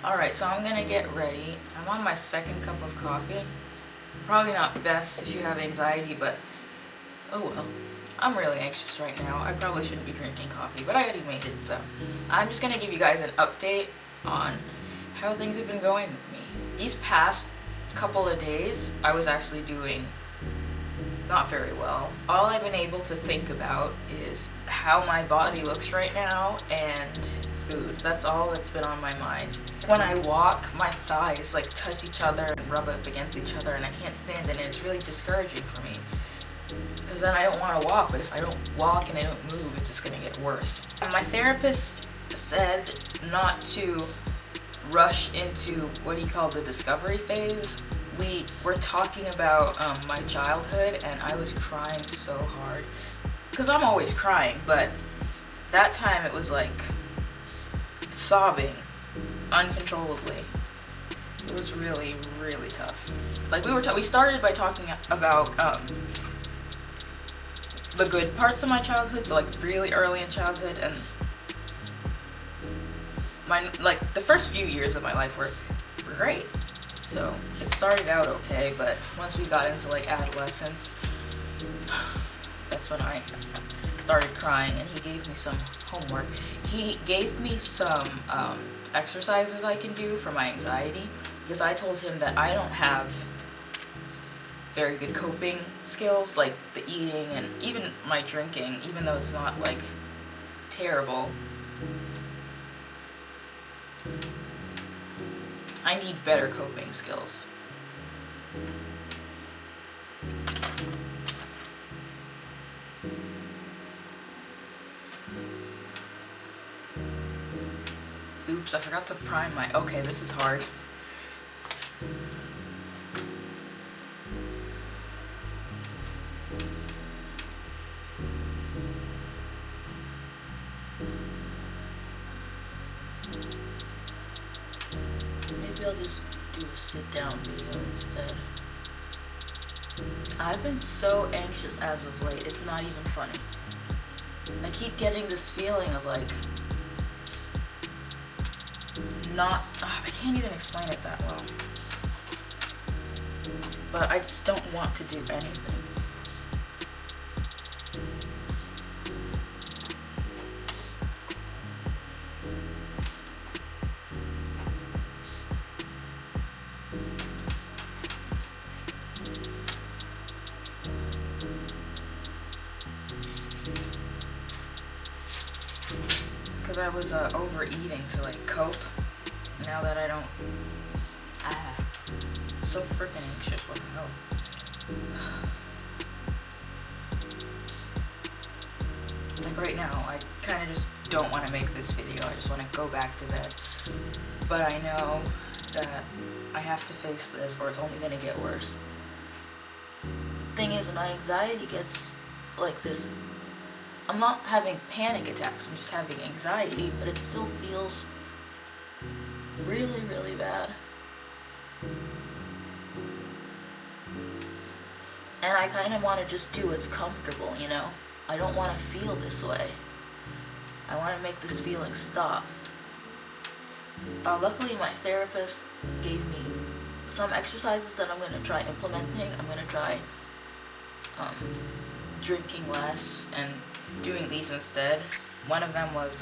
Alright, so I'm gonna get ready. I'm on my second cup of coffee. Probably not best if you have anxiety, but oh well. I'm really anxious right now. I probably shouldn't be drinking coffee, but I already made it, so. I'm just gonna give you guys an update on how things have been going with me. These past couple of days, I was actually doing not very well. All I've been able to think about is how my body looks right now and food. That's all that's been on my mind. When I walk, my thighs like touch each other and rub up against each other, and I can't stand it, and it's really discouraging for me. Because then I don't want to walk, but if I don't walk and I don't move, it's just going to get worse. My therapist said not to rush into what he called the discovery phase. We were talking about my childhood, and I was crying so hard. Because I'm always crying, but that time it was like sobbing uncontrollably. It was really, really tough. Like we started by talking about the good parts of my childhood, so like really early in childhood, and the first few years of my life were great. So it started out okay, but once we got into like adolescence, that's when I started crying, and he gave me some homework. He gave me some exercises I can do for my anxiety, because I told him that I don't have very good coping skills, like the eating and even my drinking, even though it's not like terrible. I need better coping skills. Oops, I forgot to prime my... Okay, this is hard. Maybe I'll just do a sit-down video instead. I've been so anxious as of late, it's not even funny. I keep getting this feeling of like I can't even explain it that well. But I just don't want to do anything. Because I was overeating to like cope. Now that I don't, so freaking anxious, what the hell? Like right now, I kind of just don't want to make this video, I just want to go back to bed. But I know that I have to face this or it's only going to get worse. Thing is, when my anxiety gets like this, I'm not having panic attacks, I'm just having anxiety, but it still feels really, really bad. And I kind of want to just do what's comfortable, you know? I don't want to feel this way. I want to make this feeling stop. Luckily, my therapist gave me some exercises that I'm going to try implementing. I'm going to try drinking less and doing these instead. One of them was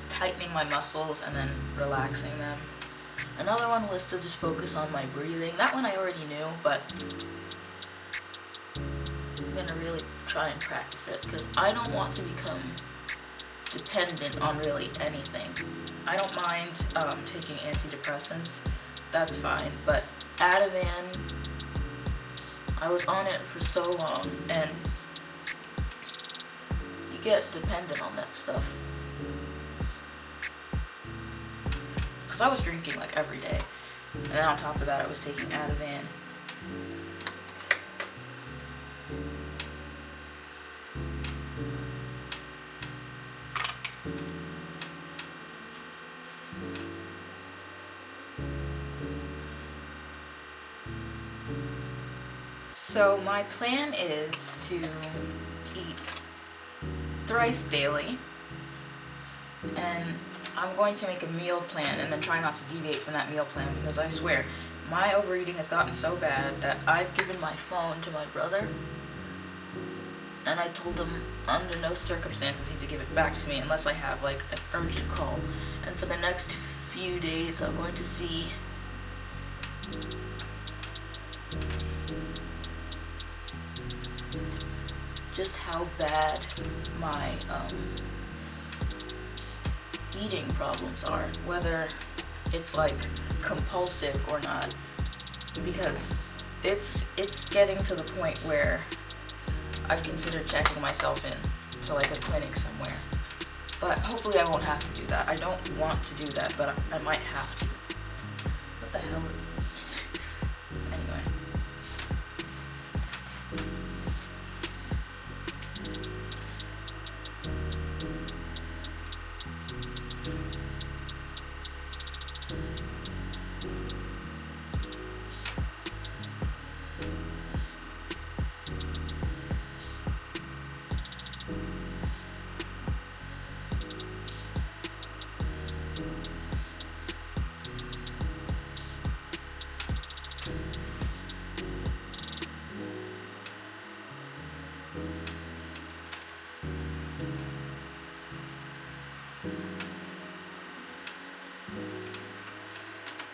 tightening my muscles and then relaxing them. Another one was to just focus on my breathing. That one I already knew, but I'm gonna really try and practice it because I don't want to become dependent on really anything. I don't mind taking antidepressants, that's fine, but Ativan, I was on it for so long, and you get dependent on that stuff. Because I was drinking like every day, and then on top of that I was taking Ativan. So my plan is to eat thrice daily, and I'm going to make a meal plan and then try not to deviate from that meal plan, because I swear, my overeating has gotten so bad that I've given my phone to my brother, and I told him under no circumstances he'd to give it back to me unless I have like an urgent call. And for the next few days I'm going to see just how bad my eating problems are, whether it's like compulsive or not, because it's getting to the point where I've considered checking myself in to like a clinic somewhere, but hopefully I won't have to do that. I don't want to do that, but I might have to. What the hell? Anyway.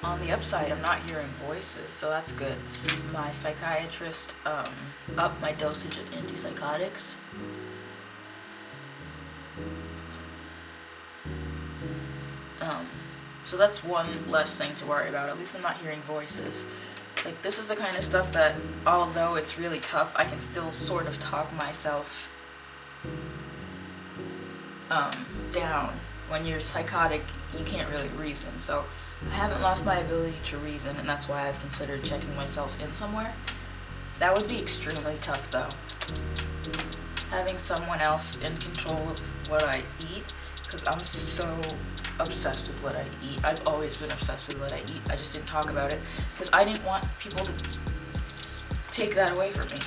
On the upside, I'm not hearing voices, so that's good. My psychiatrist upped my dosage of antipsychotics. So that's one less thing to worry about. At least I'm not hearing voices. Like, this is the kind of stuff that, although it's really tough, I can still sort of talk myself down. When you're psychotic, you can't really reason. So I haven't lost my ability to reason, and that's why I've considered checking myself in somewhere. That would be extremely tough, though. Having someone else in control of what I eat, because I'm so obsessed with what I eat. I've always been obsessed with what I eat. I just didn't talk about it, because I didn't want people to take that away from me.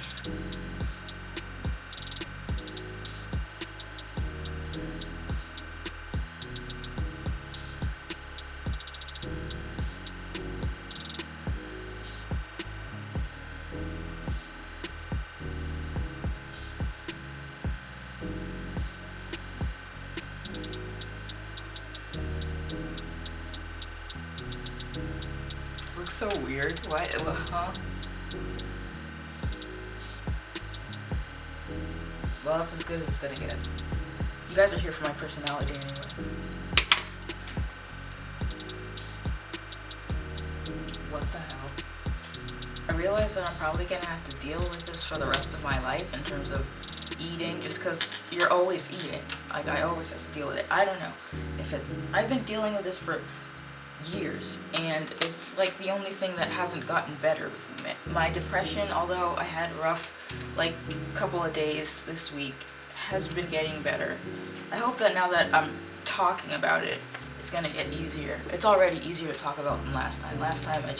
Looks so weird. Why? Huh? Well, it's as good as it's gonna get. You guys are here for my personality anyway. What the hell? I realize that I'm probably gonna have to deal with this for the rest of my life in terms of eating, just because you're always eating. Like, I always have to deal with it. I don't know if it. I've been dealing with this for years, and it's like the only thing that hasn't gotten better with me. My depression, although I had a rough like couple of days this week, has been getting better. I hope that now that I'm talking about it, it's gonna get easier. It's already easier to talk about than last time. Last time I'm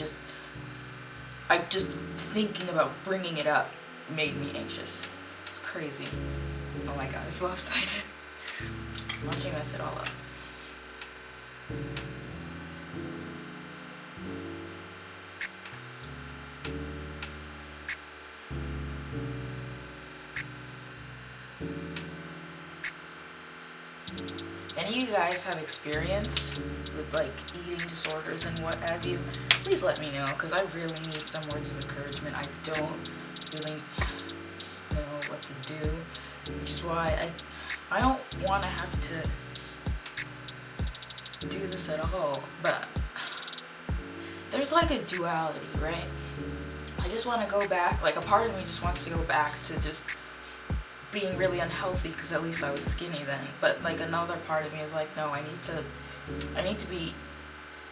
just thinking about bringing it up made me anxious. It's crazy. Oh my god, it's lopsided. Watching mess it all up. Any of you guys have experience with like eating disorders and what have you, please let me know, because I really need some words of encouragement. I don't really know what to do, which is why I don't want to have to do this at all. But there's like a duality, right? I just want to go back, like a part of me just wants to go back to just being really unhealthy, because at least I was skinny then. But like another part of me is like, no, I need to be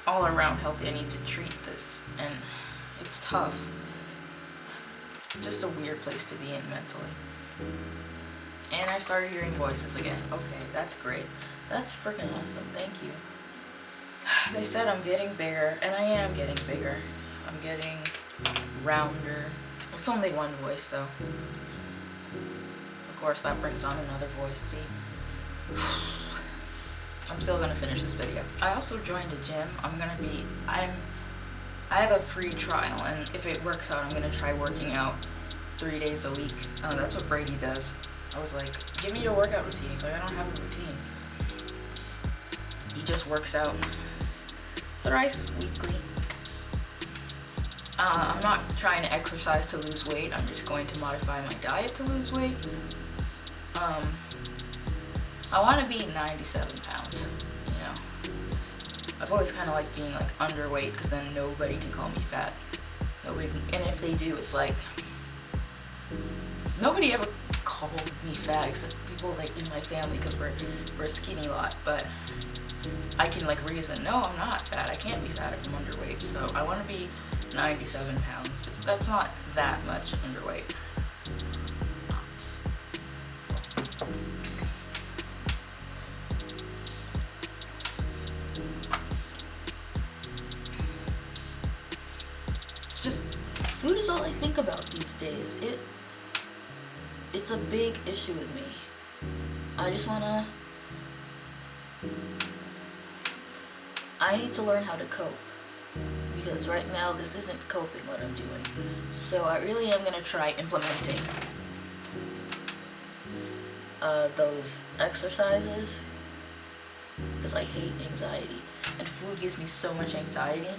all around healthy. I need to treat this, and it's tough. It's just a weird place to be in mentally. And I started hearing voices again. Okay, that's great. That's freaking awesome. Thank you. They said I'm getting bigger, and I am getting bigger. I'm getting rounder. It's only one voice though. Of course, that brings on another voice, see? I'm still gonna finish this video. I also joined a gym. I have a free trial, and if it works out, I'm gonna try working out 3 days a week. That's what Brady does. I was like, give me your workout routine. He's like, I don't have a routine. He just works out thrice weekly. I'm not trying to exercise to lose weight. I'm just going to modify my diet to lose weight. I want to be 97 pounds, you know. I've always kind of liked being like underweight, because then nobody can call me fat. Nobody can, and if they do, it's like, nobody ever called me fat except people like in my family, because we're a skinny lot. But I can like reason, no, I'm not fat. I can't be fat if I'm underweight. So I want to be 97 pounds. That's not that much underweight. Just food is all I think about these days. It's a big issue with me. I need to learn how to cope, because right now this isn't coping what I'm doing. So I really am going to try implementing those exercises, because I hate anxiety, and food gives me so much anxiety.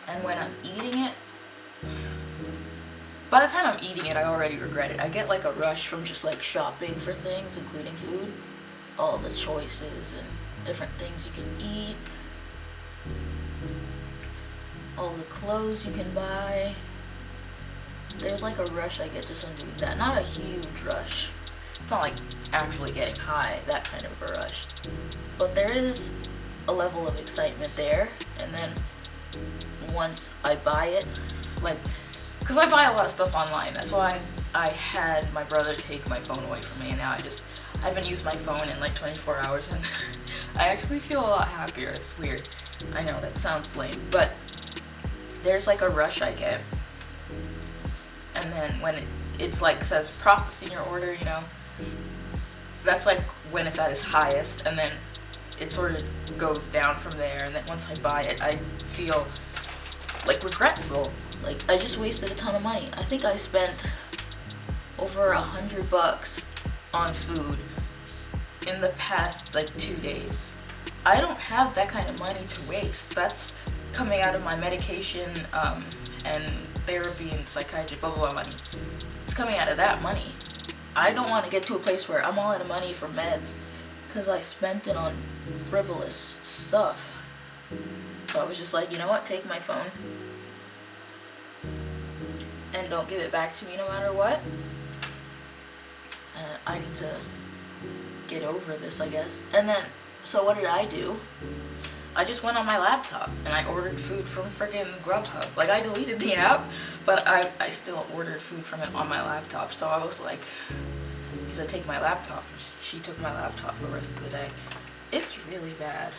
And when I'm eating it, by the time I'm eating it, I already regret it. I get like a rush from just like shopping for things, including food. All the choices and different things you can eat. All the clothes you can buy. There's like a rush I get just from doing that. Not a huge rush. It's not like actually getting high, that kind of a rush. But there is a level of excitement there. And then once I buy it, like, because I buy a lot of stuff online. That's why I had my brother take my phone away from me, and now I haven't used my phone in like 24 hours, and I actually feel a lot happier. It's weird. I know that sounds lame, but there's like a rush I get. And then when it's like says processing your order, you know, that's like when it's at its highest, and then it sort of goes down from there. And then once I buy it, I feel like regretful. Like I just wasted a ton of money. I think I spent over $100 on food in the past like 2 days. I don't have that kind of money to waste. That's coming out of my medication and therapy and psychiatry, blah blah blah money. It's coming out of that money. I don't want to get to a place where I'm all out of money for meds because I spent it on frivolous stuff. So I was just like, you know what, take my phone and don't give it back to me no matter what. I need to get over this, I guess. And then, so what did I do? I just went on my laptop and I ordered food from friggin' Grubhub. Like, I deleted the app, but I still ordered food from it on my laptop. So I was like, she said take my laptop. She took my laptop for the rest of the day. It's really bad.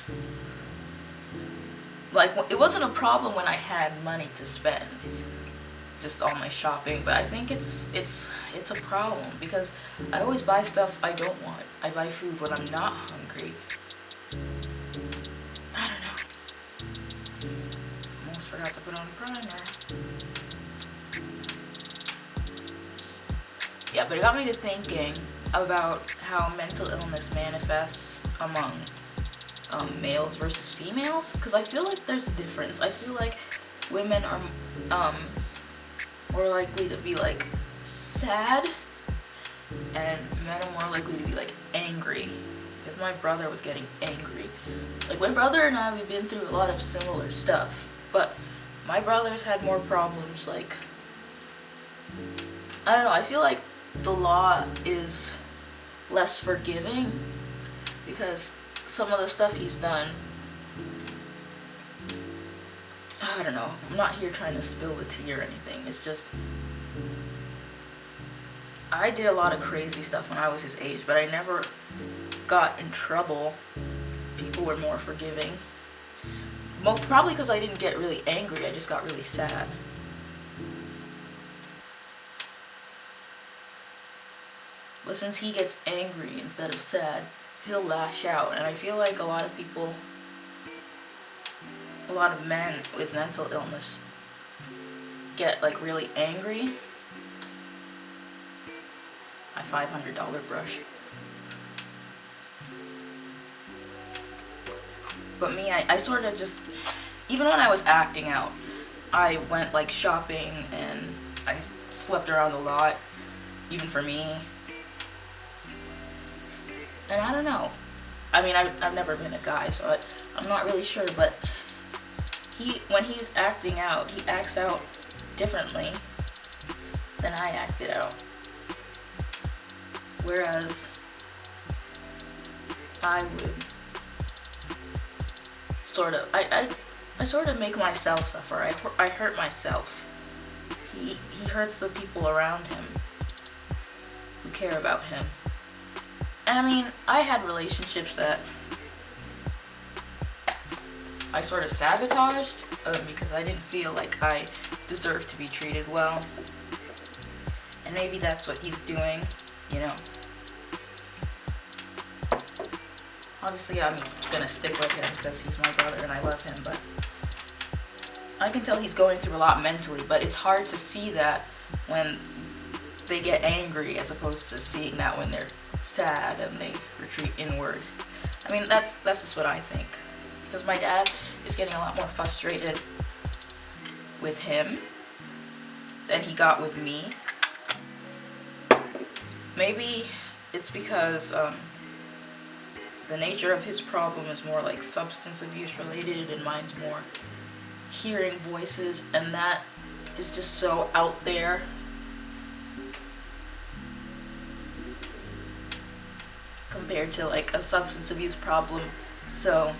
Like, it wasn't a problem when I had money to spend, just all my shopping, but I think it's a problem because I always buy stuff I don't want. I buy food when I'm not hungry. I don't know. Almost forgot to put on primer. Yeah, but it got me to thinking about how mental illness manifests among males versus females, because I feel like there's a difference. I feel like women are more likely to be like sad, and men are more likely to be like angry. Because my brother was getting angry. Like, my brother and I, we've been through a lot of similar stuff, but my brother's had more problems. Like, I don't know, I feel like the law is less forgiving because some of the stuff he's done, I don't know, I'm not here trying to spill the tea or anything. It's just, I did a lot of crazy stuff when I was his age, but I never got in trouble. People were more forgiving. Probably because I didn't get really angry, I just got really sad. But since he gets angry instead of sad, he'll lash out. And I feel like a lot of people, a lot of men with mental illness get like really angry. My $500 brush. But me, I sort of just, even when I was acting out, I went like shopping and I slept around a lot, even for me. And I don't know. I mean, I've never been a guy, so I'm not really sure, but when he's acting out, he acts out differently than I acted out. Whereas I would I sort of make myself suffer. I hurt myself. He hurts the people around him who care about him. And I mean, I had relationships that I sort of sabotaged because I didn't feel like I deserved to be treated well. And maybe that's what he's doing, you know. Obviously, I'm gonna stick with him because he's my brother and I love him, but I can tell he's going through a lot mentally, but it's hard to see that when they get angry as opposed to seeing that when they're sad and they retreat inward. I mean, that's just what I think. Because my dad is getting a lot more frustrated with him than he got with me. Maybe it's because the nature of his problem is more like substance abuse related and mine's more hearing voices, and that is just so out there. Compared to like a substance abuse problem. So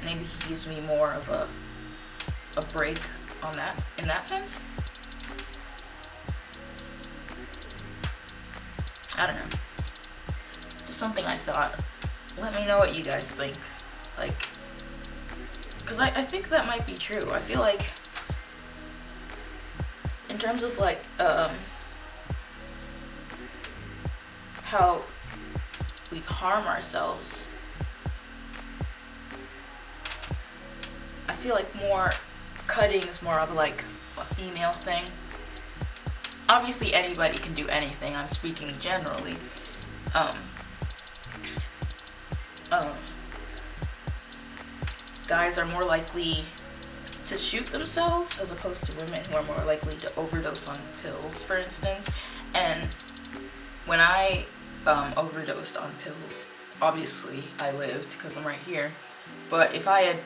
maybe he gives me more of a break on that, in that sense. I don't know. Just something I thought. Let me know what you guys think. Like, because I think that might be true. I feel like, in terms of like, how we harm ourselves, I feel like more cutting is more of like a female thing. Obviously anybody can do anything, I'm speaking generally. Guys are more likely to shoot themselves as opposed to women who are more likely to overdose on pills, for instance. And when I overdosed on pills, obviously I lived because I'm right here, but if I had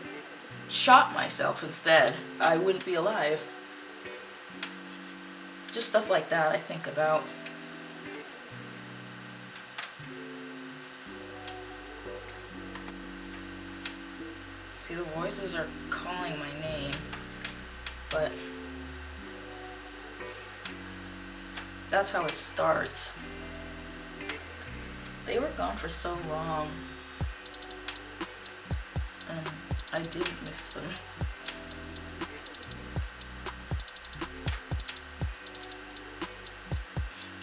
shot myself instead, I wouldn't be alive. Just stuff like that I think about. See, the voices are calling my name, but that's how it starts. They were gone for so long, and I didn't miss them.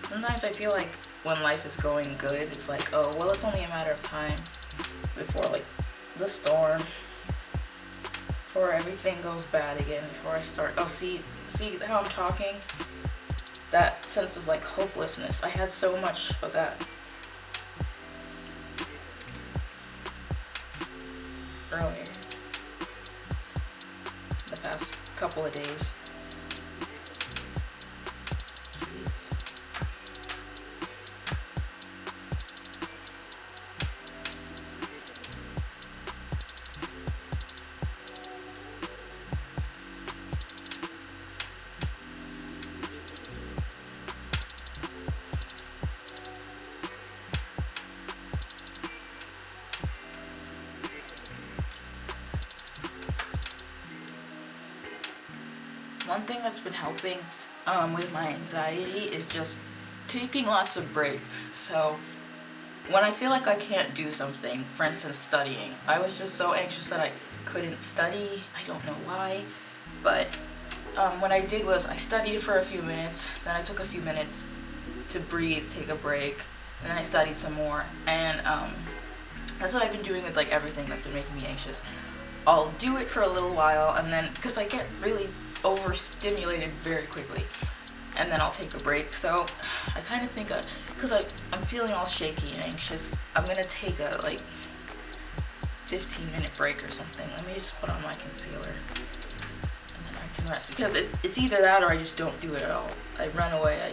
Sometimes I feel like when life is going good, it's like, oh, well, it's only a matter of time before, like, the storm, before everything goes bad again, before I start, oh, see how I'm talking? That sense of, like, hopelessness. I had so much of that earlier, the past couple of days. One thing that's been helping with my anxiety is just taking lots of breaks. So when I feel like I can't do something, for instance studying, I was just so anxious that I couldn't study. I don't know why, but what I did was I studied for a few minutes, then I took a few minutes to breathe, take a break, and then I studied some more. And that's what I've been doing with like everything that's been making me anxious. I'll do it for a little while, and then because I get really overstimulated very quickly, and then I'll take a break. So I kind of think because I'm feeling all shaky and anxious, I'm gonna take a like 15-minute break or something. Let me just put on my concealer and then I can rest, because it's either that or I just don't do it at all. I run away, I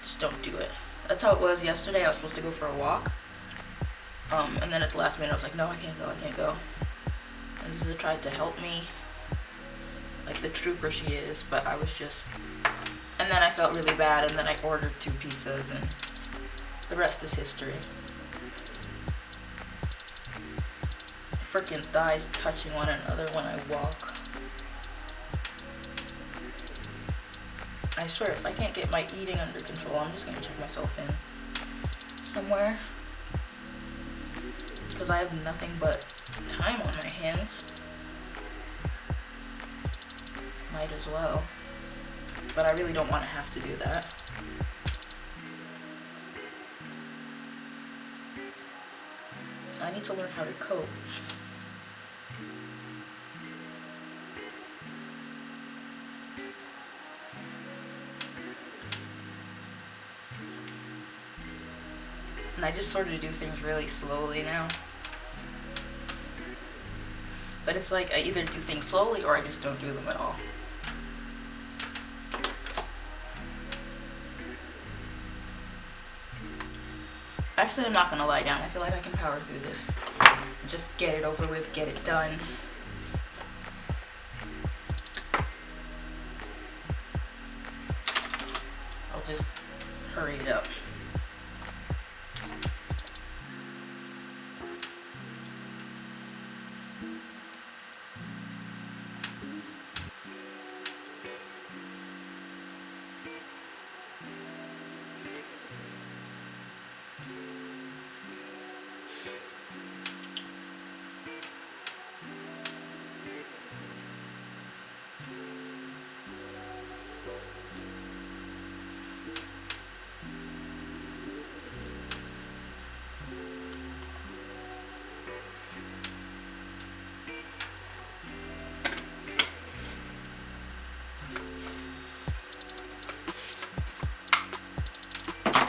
just don't do it. That's how it was yesterday. I was supposed to go for a walk, and then at the last minute I was like, no, I can't go. And Lisa tried to help me like the trooper she is, but I was just, and then I felt really bad, and then I ordered 2 pizzas, and the rest is history. Freaking thighs touching one another when I walk. I swear, if I can't get my eating under control, I'm just gonna check myself in somewhere, because I have nothing but time on my hands. Might as well, but I really don't want to have to do that. I need to learn how to cope. And I just sort of do things really slowly now. But it's like I either do things slowly or I just don't do them at all. Actually, I'm not gonna lie down. I feel like I can power through this. Just get it over with, get it done. I'll just hurry it up.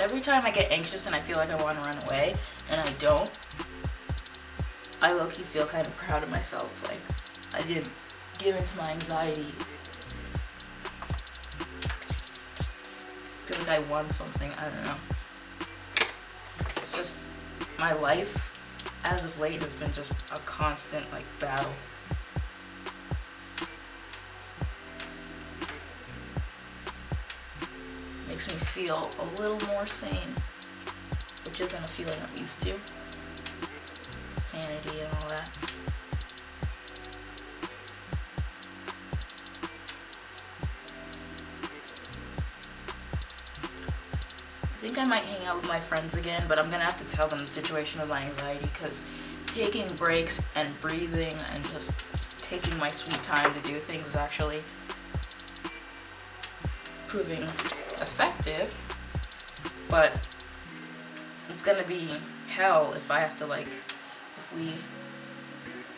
Every time I get anxious and I feel like I want to run away, and I don't, I low-key feel kind of proud of myself. Like, I didn't give in to my anxiety. I feel like I won something. I don't know. It's just, my life, as of late, has been just a constant, like, battle. Makes me feel a little more sane, which isn't a feeling I'm used to. Sanity and all that. I think I might hang out with my friends again, but I'm gonna have to tell them the situation of my anxiety, because taking breaks and breathing and just taking my sweet time to do things is actually proving effective, but it's gonna be hell if I have to, like, if we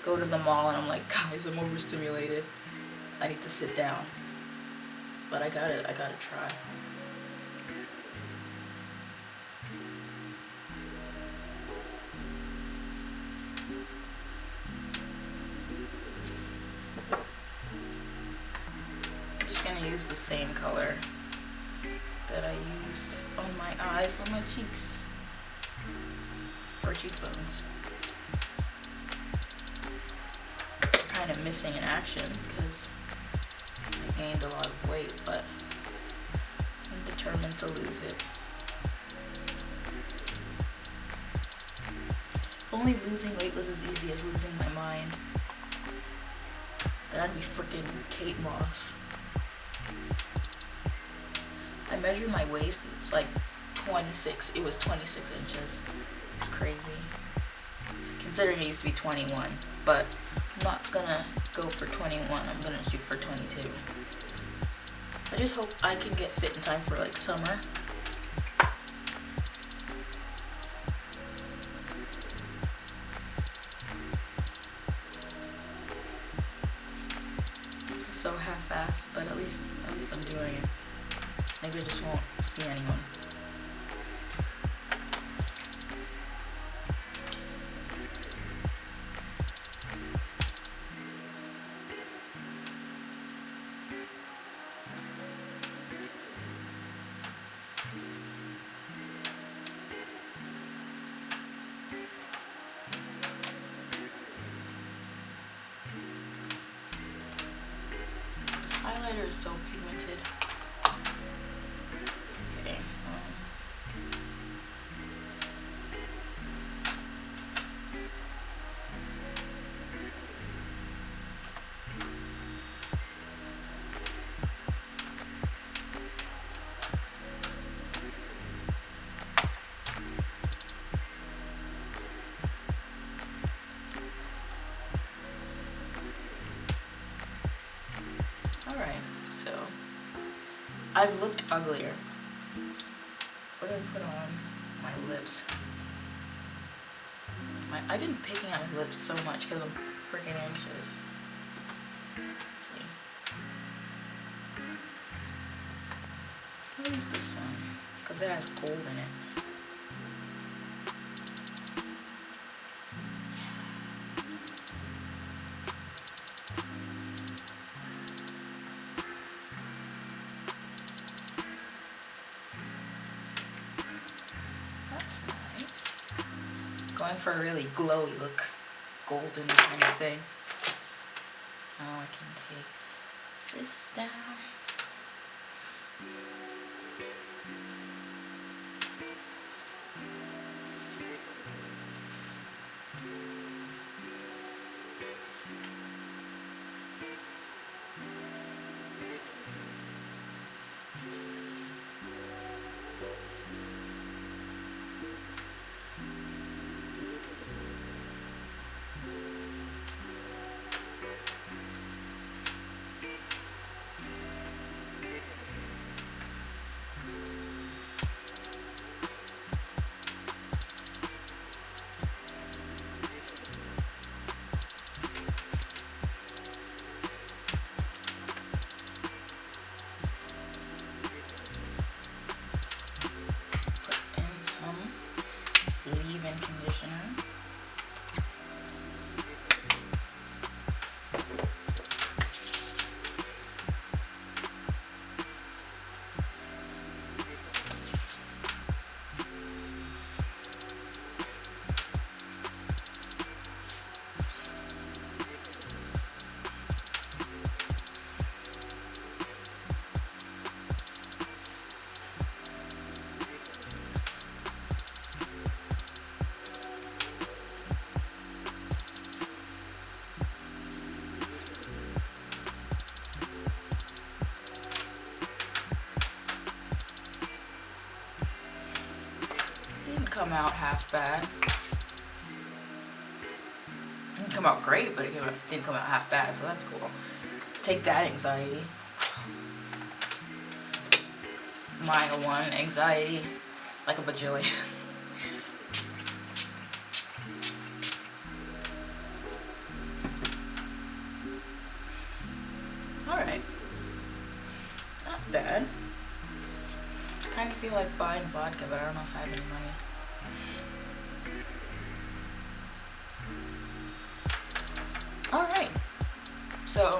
go to the mall and I'm like, guys, I'm overstimulated, I need to sit down. But I gotta try. I'm just gonna use the same color that I used on my eyes, on my cheeks, or cheekbones. Kind of missing in action because I gained a lot of weight, but I'm determined to lose it. If only losing weight was as easy as losing my mind, then I'd be freaking Kate Moss. I measured my waist, it's like 26, it was 26 inches. It's crazy. Considering it used to be 21, but I'm not gonna go for 21, I'm gonna shoot for 22. I just hope I can get fit in time for like summer. so half-assed, but at least I'm doing it. Maybe I just won't see anyone. Highlighter is so pigmented. Okay. Alright, so I've looked uglier. What do I put on my lips? I've been picking at my lips so much because I'm freaking anxious. Let's see. I'll use this one because it has gold in it. That's nice. Going for a really glowy look, golden kind of thing. Now I can take this down. Leave-in conditioner. Come out half bad. It didn't come out great, but it didn't come out half bad, so that's cool. Take that, anxiety. Mile 1, anxiety, like a bajillion. Alright. Not bad. I kind of feel like buying vodka, but I don't know if I have any money. Alright, so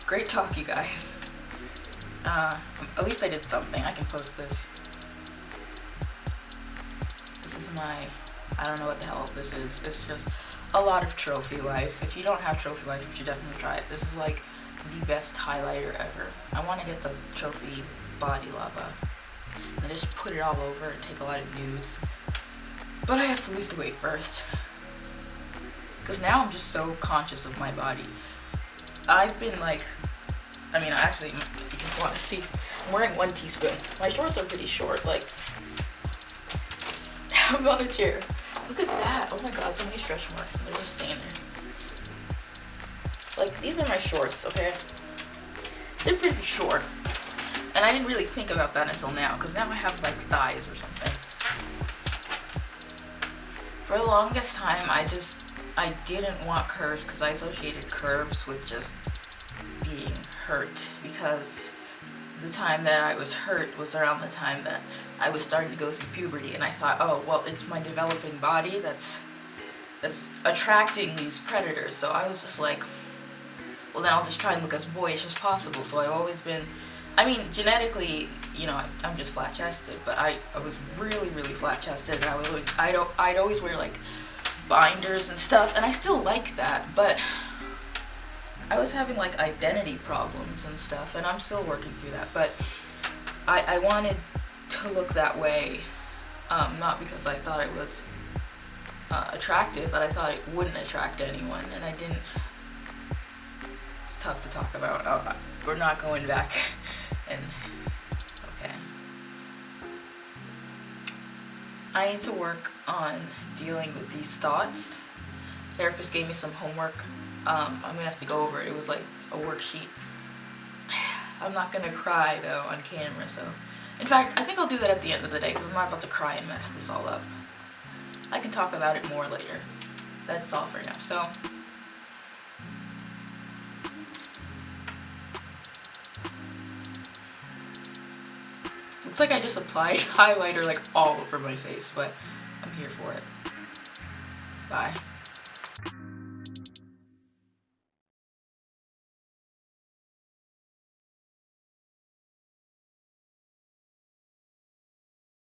great talk, you guys. At least I did something. I can post this. This is my, I don't know what the hell this is. It's just a lot of trophy life. If you don't have trophy life, you should definitely try it. This is like the best highlighter ever. I want to get the trophy body lava and just put it all over and take a lot of nudes. But I have to lose the weight first. Because now I'm just so conscious of my body. I've been like, I mean, actually, if you can want to see, I'm wearing 1 teaspoon. My shorts are pretty short, like, I'm on a chair. Look at that. Oh my god, so many stretch marks, and they're just staying there. Like, these are my shorts, okay? They're pretty short. And I didn't really think about that until now, because now I have, like, thighs or something. For the longest time, I didn't want curves because I associated curves with just being hurt, because the time that I was hurt was around the time that I was starting to go through puberty, and I thought, oh, well, it's my developing body that's attracting these predators. So I was just like, well, then I'll just try and look as boyish as possible. So I've always been, I mean, genetically, you know, I'm just flat-chested, but I was really, really flat-chested, and I'd always wear like binders and stuff, and I still like that, but I was having like identity problems and stuff, and I'm still working through that. But I wanted to look that way, not because I thought it was attractive, but I thought it wouldn't attract anyone, and I didn't. It's tough to talk about. We're not going back and okay. I need to work on dealing with these thoughts. Therapist gave me some homework. I'm gonna have to go over it. It was like a worksheet. I'm not gonna cry though on camera, so. In fact, I think I'll do that at the end of the day, because I'm not about to cry and mess this all up. I can talk about it more later. That's all for now. So, looks like I just applied highlighter like all over my face, but I'm here for it. Bye.